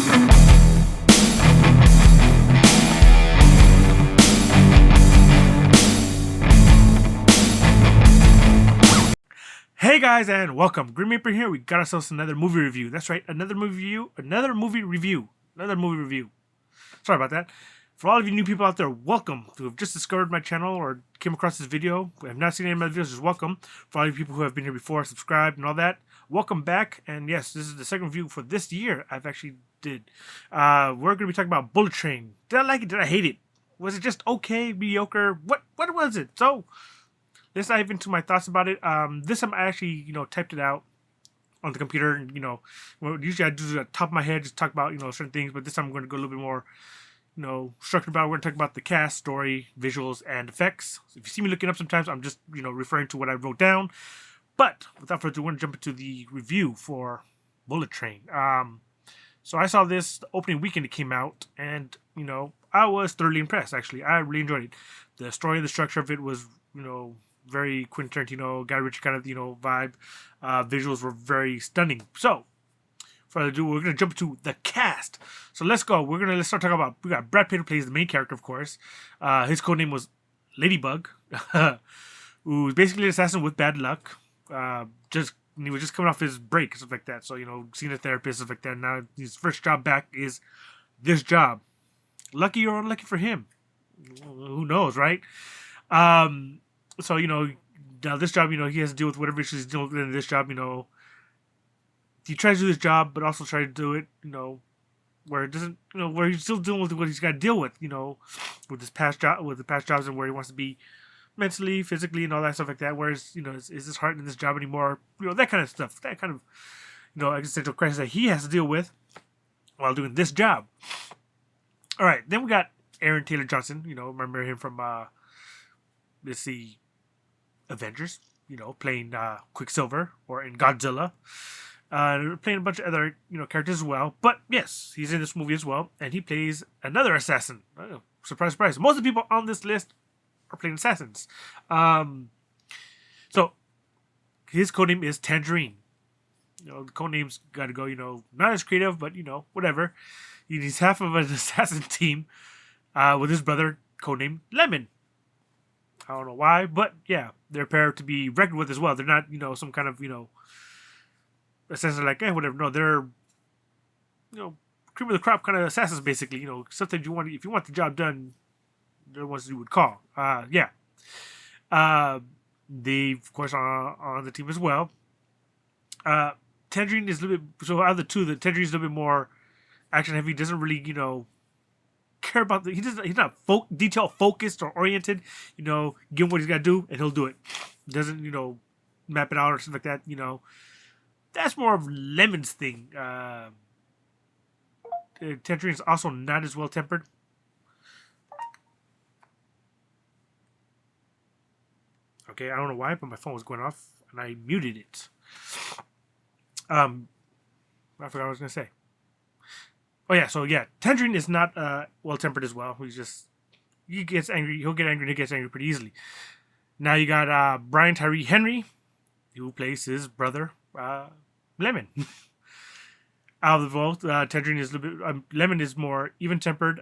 Hey guys, and welcome. Green Reaper here. We got ourselves another movie review. That's right, another movie review. Sorry about that. For all of you new people out there, welcome. Who have just discovered my channel or came across this video, who have not seen any of my videos, just welcome. For all you people who have been here before, subscribed and all that, welcome back. And yes, this is the second review for this year I've actually did. We're going to be talking about Bullet Train. Did I like it? Did I hate it? Was it just okay, mediocre? What was it? So let's dive into my thoughts about it. This time I actually, typed it out on the computer. And, usually I do it at the top of my head, just talk about, certain things. But this time I'm going to go a little bit more, structured about it. We're going to talk about the cast, story, visuals, and effects. So if you see me looking up sometimes, I'm just, referring to what I wrote down. But without further ado, we're going to jump into the review for Bullet Train. So I saw this the opening weekend it came out, and, I was thoroughly impressed, actually. I really enjoyed it. The story and the structure of it was, very Quentin Tarantino, Guy Ritchie kind of, vibe. Visuals were very stunning. So, further ado, we're going to jump into the cast. So let's go. Let's start talking about, we got Brad Pitt, who plays the main character, of course. His codename was Ladybug, who's basically an assassin with bad luck. He was just coming off his break, stuff like that. So, seeing a therapist, stuff like that. Now, his first job back is this job. Lucky or unlucky for him. Who knows, right? So, now this job, he has to deal with whatever issues he's dealing with in this job, he tries to do his job, but also try to do it, where it doesn't, where he's still dealing with what he's got to deal with, with his past job, with the past jobs, and where he wants to be mentally, physically, and all that stuff like that. Whereas, is his heart in this job anymore? That kind of stuff, that kind of, existential crisis that he has to deal with while doing this job. All right, then we got Aaron Taylor Johnson. Remember him from, let's see, Avengers, playing Quicksilver, or in Godzilla. Playing a bunch of other, characters as well. But yes, he's in this movie as well, and he plays another assassin. Oh, surprise, surprise. Most of the people on this list are playing assassins. So, his codename is Tangerine. The codename's got to go, not as creative, but, whatever. He's half of an assassin team with his brother, codenamed Lemon. I don't know why, but yeah, they're a pair to be reckoned with as well. They're not, some kind of, assassin like, whatever. No, they're, cream of the crop kind of assassins, basically. Something you want, if you want the job done, they're the ones you would call. Yeah. They, of course, are on the team as well. Tangerine is a little bit, so out of the two, the Tangerine is a little bit more action heavy. Doesn't really, care about he's not detail focused or oriented. Give him what he's got to do and he'll do it. Doesn't map it out or something like that. That's more of Lemon's thing. Tangerine is also not as well tempered. Okay, I don't know why, but my phone was going off and I muted it. I forgot what I was gonna say. Oh yeah, so yeah, Tangerine is not well tempered as well. He gets angry. He'll get angry and he gets angry pretty easily. Now you got Brian Tyree Henry, who plays his brother Lemon. Out of the both, Tangerine is a little bit. Lemon is more even tempered.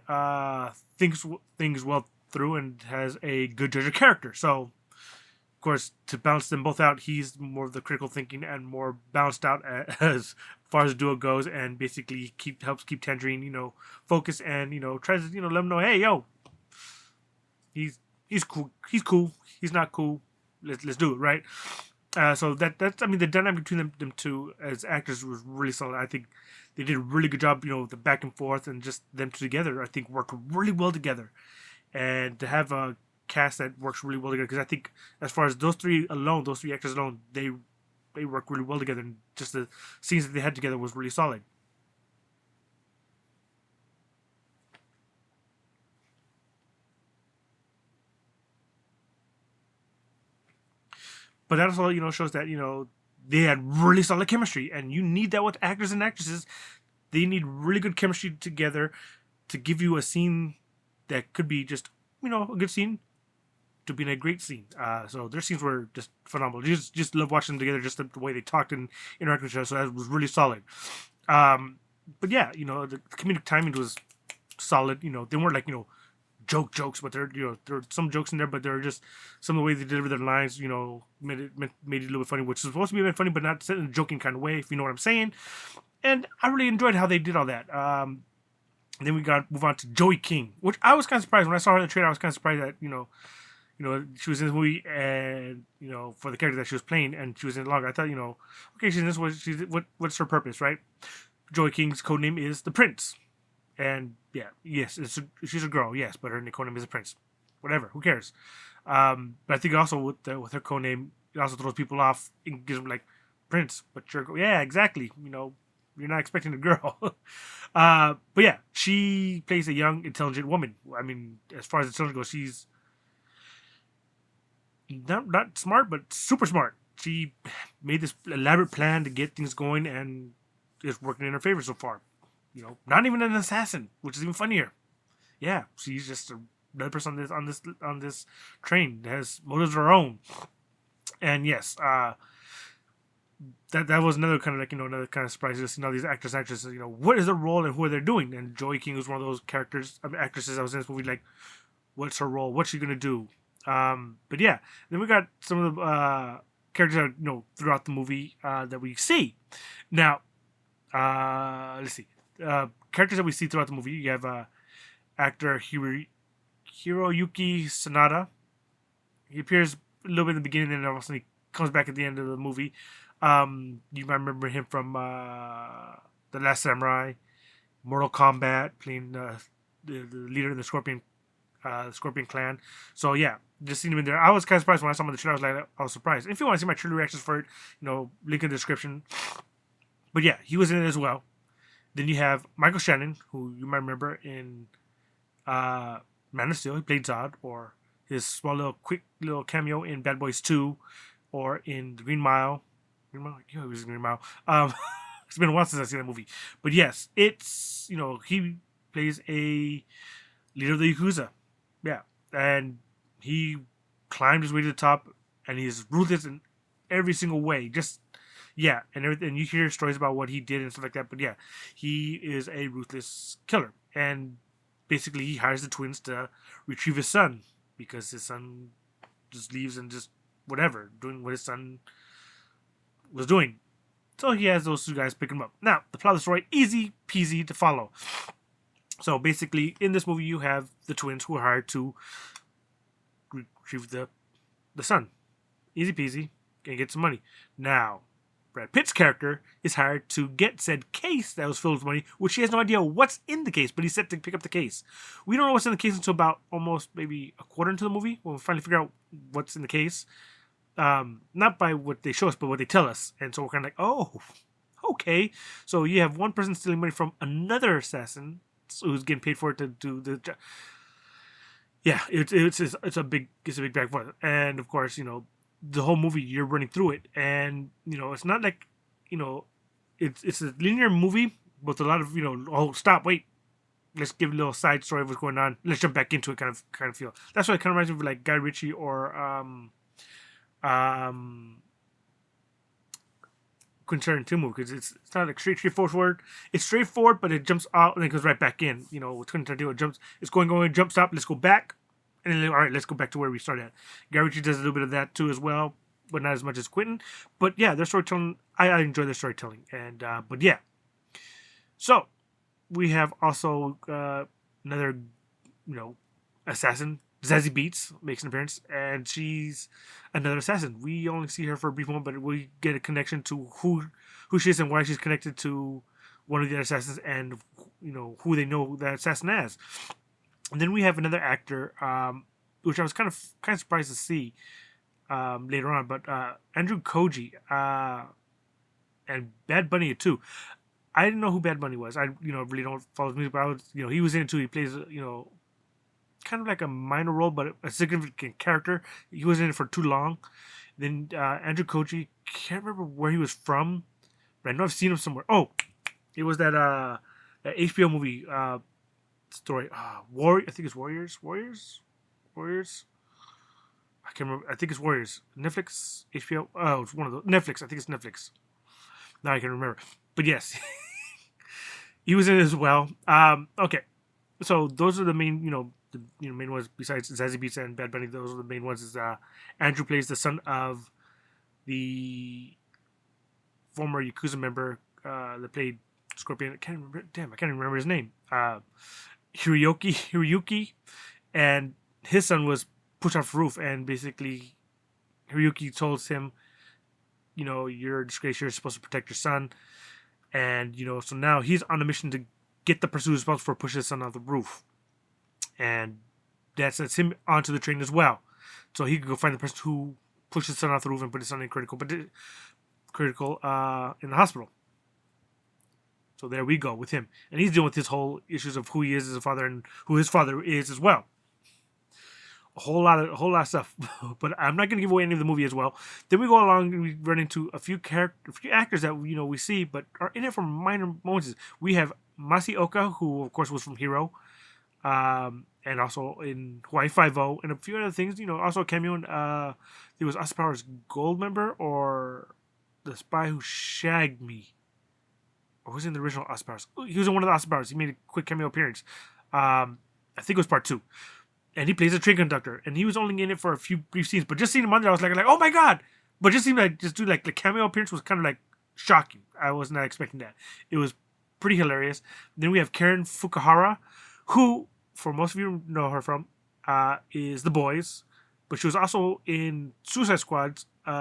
Thinks things well through and has a good judge of character. So, of course, to balance them both out, he's more of the critical thinking and more balanced out as far as the duo goes, and basically helps keep Tangerine, focused and tries to let him know, hey, yo, he's cool, he's not cool, let's do it, right? So that's the dynamic between them two as actors was really solid. I think they did a really good job, the back and forth and just them two together. I think worked really well together, and to have a cast that works really well together, because I think as far as those three actors alone, they work really well together, and just the scenes that they had together was really solid. But that also, shows that, they had really solid chemistry, and you need that with actors and actresses. They need really good chemistry together to give you a scene that could be just, a good scene to be in a great scene. So their scenes were just phenomenal. Just love watching them together, just the way they talked and interacted with each other. So that was really solid. but yeah, the comedic timing was solid. They weren't like jokes, but there were some jokes in there, but there were just some of the way they delivered their lines. Made it a little bit funny, which is supposed to be a bit funny, but not said in a joking kind of way, if you know what I'm saying. And I really enjoyed how they did all that. Then we got move on to Joey King, which I was kind of surprised when I saw her in the trailer. I was kind of surprised that she was in this movie, and for the character that she was playing, and she was in it longer. I thought okay, she's in this. What's her purpose, right? Joey King's code name is the Prince, and yeah, yes, she's a girl, yes, but her code name is the Prince. Whatever, who cares? But I think also with her code name, it also throws people off and gives them like Prince, but yeah, exactly. You're not expecting a girl. But yeah, she plays a young, intelligent woman. I mean, as far as intelligence goes, she's not smart, but super smart. She made this elaborate plan to get things going, and it's working in her favor so far. Not even an assassin, which is even funnier. Yeah, she's just another person on this train that has motives of her own. And yes, that was another kind of another kind of surprise to see all these actresses. What is their role and who are they doing? And Joey King was one of those actresses that was in this movie. Like, what's her role? What's she gonna do? But yeah, then we got some of the characters that throughout the movie that we see. Now, let's see. Characters that we see throughout the movie. You have actor Hiroyuki Sanada. He appears a little bit in the beginning, and then all of a sudden he comes back at the end of the movie. You might remember him from The Last Samurai, Mortal Kombat, playing the leader in the Scorpion Clan. So yeah, just seeing him in there. I was kind of surprised when I saw him in the trailer. I was surprised. And if you want to see my trailer reactions for it, link in the description. But yeah, he was in it as well. Then you have Michael Shannon, who you might remember in Man of Steel. He played Zod, or his quick little cameo in Bad Boys 2, or in The Green Mile. He was in Green Mile. It's been a while since I've seen that movie. But yes, it's, he plays a leader of the Yakuza. Yeah. And he climbed his way to the top, and he's ruthless in every single way. Just, yeah. And everything. You hear stories about what he did and stuff like that. But yeah, he is a ruthless killer. And basically, he hires the twins to retrieve his son, because his son just leaves and just whatever, doing what his son was doing. So he has those two guys pick him up. Now, the plot of the story, easy peasy to follow. So basically, in this movie, you have the twins who are hired to retrieve the son. Easy peasy, and get some money. Now, Brad Pitt's character is hired to get said case that was filled with money, which he has no idea what's in the case, but he's set to pick up the case. We don't know what's in the case until about almost maybe a quarter into the movie, when we finally figure out what's in the case. Not by what they show us, but what they tell us. And so we're kind of like, oh, okay. So you have one person stealing money from another assassin who's getting paid for it to do the job. Yeah, it's a big back and forth. And of course, the whole movie you're running through it, and it's not like it's a linear movie with a lot of oh, stop, wait, let's give a little side story of what's going on, let's jump back into it kind of feel. That's why it kind of reminds me of like Guy Ritchie or Quentin Tarantino movie, because it's not like straightforward. It's straightforward, but it jumps out and then goes right back in. With Quentin Tarantino, it's going, jump, stop, let's go back, and then all right, let's go back to where we started at. Guy Ritchie does a little bit of that too as well, but not as much as Quentin. But yeah, their storytelling, I enjoy their storytelling, and but yeah. So we have also another assassin. Zazie Beetz makes an appearance, and she's another assassin. We only see her for a brief moment, but we get a connection to who she is and why she's connected to one of the other assassins, and who they know that assassin as. And then we have another actor, which I was kind of surprised to see later on, but Andrew Koji and Bad Bunny too. I didn't know who Bad Bunny was. I really don't follow his music, but I was he was in it too. He plays kind of like a minor role, but a significant character. He wasn't in it for too long. Then Andrew Koji, can't remember where he was from, but I know I've seen him somewhere. Oh, it was that HBO movie story. I think it's Warriors. I can't remember. I think it's Warriors. Netflix, HBO. Oh, it's one of those. Netflix. I think it's Netflix. Now I can remember. But yes. He was in it as well. Okay, so those are the main, main ones besides Zazie Beetz and Bad Bunny. Those are the main ones. Is Andrew plays the son of the former Yakuza member that played Scorpion. I can't remember. Damn, I can't even remember his name. Hiroyuki, and his son was pushed off the roof, and basically Hiroyuki told him, you're a disgrace. You're supposed to protect your son, and so now he's on a mission to get the person who's responsible for pushing his son off the roof, and that sets him onto the train as well, so he can go find the person who pushed his son off the roof and put his son in critical in the hospital. So there we go with him, and he's dealing with his whole issues of who he is as a father and who his father is as well. A whole lot of stuff, but I'm not going to give away any of the movie as well. Then we go along and we run into a few actors that we see, but are in it for minor moments. We have Masaoka, who of course was from Hero, and also in Hawaii Five-0, and a few other things. Also a cameo in there was Austin Powers' Gold member, or the spy who shagged me, or who's in the original Austin Powers? He was in one of the Austin Powers. He made a quick cameo appearance. I think it was part 2. And he plays a train conductor, and he was only in it for a few brief scenes. But just seeing him on there, I was like, oh my god! But just seeing like the cameo appearance was kind of like shocking. I was not expecting that. It was pretty hilarious. Then we have Karen Fukuhara, who, for most of you know her from, is The Boys, but she was also in Suicide Squad.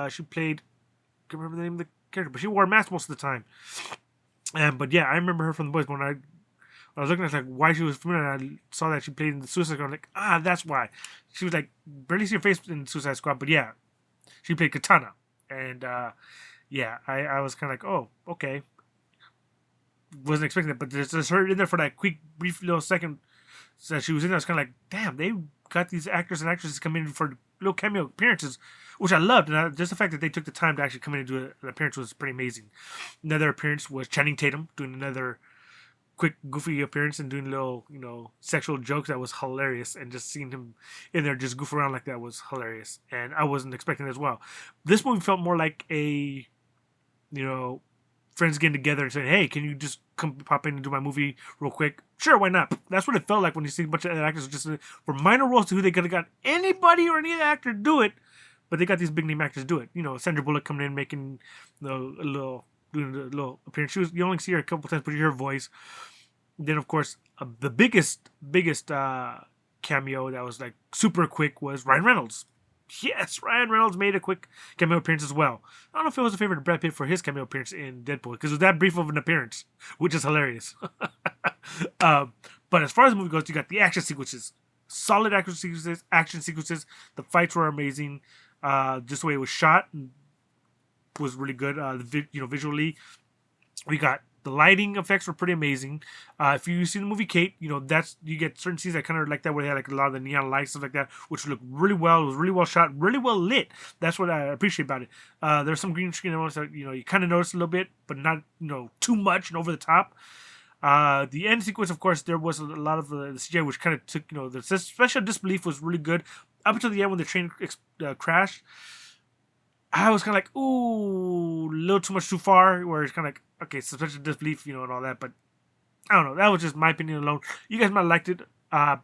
She played, I can't remember the name of the character, but she wore a mask most of the time. But yeah, I remember her from The Boys. When I was looking at like why she was familiar, and I saw that she played in the Suicide Squad. I'm like, that's why. She was like barely see her face in Suicide Squad, but yeah, she played Katana, and yeah, I was kind of like, oh, okay, wasn't expecting that, but there's her in there for that quick, brief little second that she was in there. I was kind of like, damn, they got these actors and actresses come in for little cameo appearances, which I loved, and just the fact that they took the time to actually come in and do an appearance was pretty amazing. Another appearance was Channing Tatum doing another quick goofy appearance and doing little sexual jokes that was hilarious, and just seeing him in there just goof around like that was hilarious, and I wasn't expecting it as well. This movie felt more like a friends getting together and saying, hey, can you just come pop in and do my movie real quick? Sure, why not? That's what it felt like when you see a bunch of other actors just for minor roles to who they could have got anybody or any other actor to do it, but they got these big name actors do it. Sandra Bullock coming in doing a little appearance. You only see her a couple times, but you hear her voice. Then, of course, the biggest cameo that was like super quick was Ryan Reynolds. Yes, Ryan Reynolds made a quick cameo appearance as well. I don't know if it was a favorite of Brad Pitt for his cameo appearance in Deadpool, because it was that brief of an appearance, which is hilarious. But as far as the movie goes, you got the action sequences. Solid action sequences. The fights were amazing. Just the way it was shot was really good. Visually, we got the lighting effects were pretty amazing. If you see the movie Kate, you get certain scenes that kind of like that, where they had like a lot of the neon lights, stuff like that, which looked really well. It was really well shot, really well lit. That's what I appreciate about it. There's some green screen elements that you kind of notice a little bit, but not too much and over the top. The end sequence, of course, there was a lot of the CGI, which kind of took the special disbelief was really good up until the end when the train crashed. I was kind of like, ooh, a little too much too far, where it's kind of like, okay, suspension of disbelief, and all that, but I don't know. That was just my opinion alone. You guys might have liked it.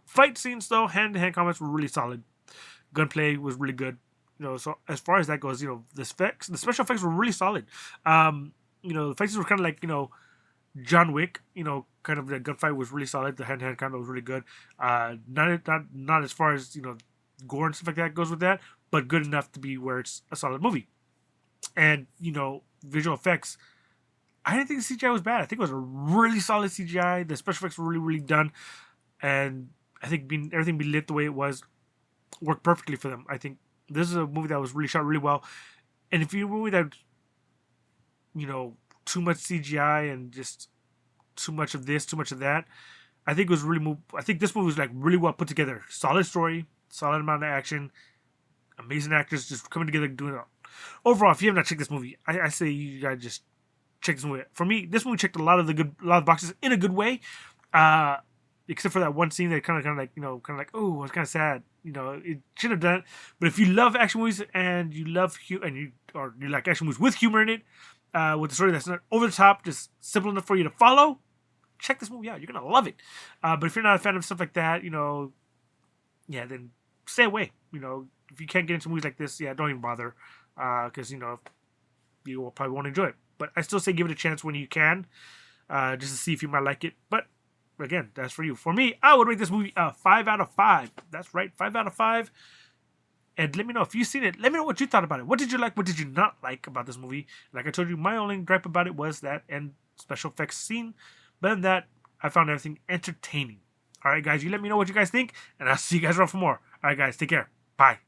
Fight scenes, though, hand-to-hand combats were really solid. Gunplay was really good. So as far as that goes, the special effects were really solid. The fights were kind of like, John Wick, kind of the gunfight was really solid. The hand-to-hand combat was really good. Not as far as, gore and stuff like that goes with that, but good enough to be where it's a solid movie. And, visual effects, I didn't think the CGI was bad. I think it was a really solid CGI. The special effects were really, really done. And I think everything being lit the way it was worked perfectly for them. I think this is a movie that was really shot really well. And if you're a movie that, too much CGI and just too much of this, too much of that, I think this movie was like really well put together. Solid story, solid amount of action, amazing actors just coming together and doing it all. Overall, if you have not checked this movie, I say you gotta just check this movie. For me, this movie checked a lot of boxes in a good way. Except for that one scene that kind of like, oh, it's kind of sad. It should have done it. But if you love action movies and you love you like action movies with humor in it, with a story that's not over the top, just simple enough for you to follow, check this movie out. You're gonna love it. But if you're not a fan of stuff like that, yeah, then stay away. If you can't get into movies like this, yeah, don't even bother, because you will probably won't enjoy it. But I still say give it a chance when you can, just to see if you might like it. But again, that's for you. For me, I would rate this movie a 5 out of 5. That's right, 5 out of 5. And let me know if you've seen it. Let me know what you thought about it. What did you like? What did you not like about this movie? Like I told you, my only gripe about it was that end special effects scene. But than that, I found everything entertaining. All right, guys, you let me know what you guys think, and I'll see you guys around for more. All right, guys, take care. Bye.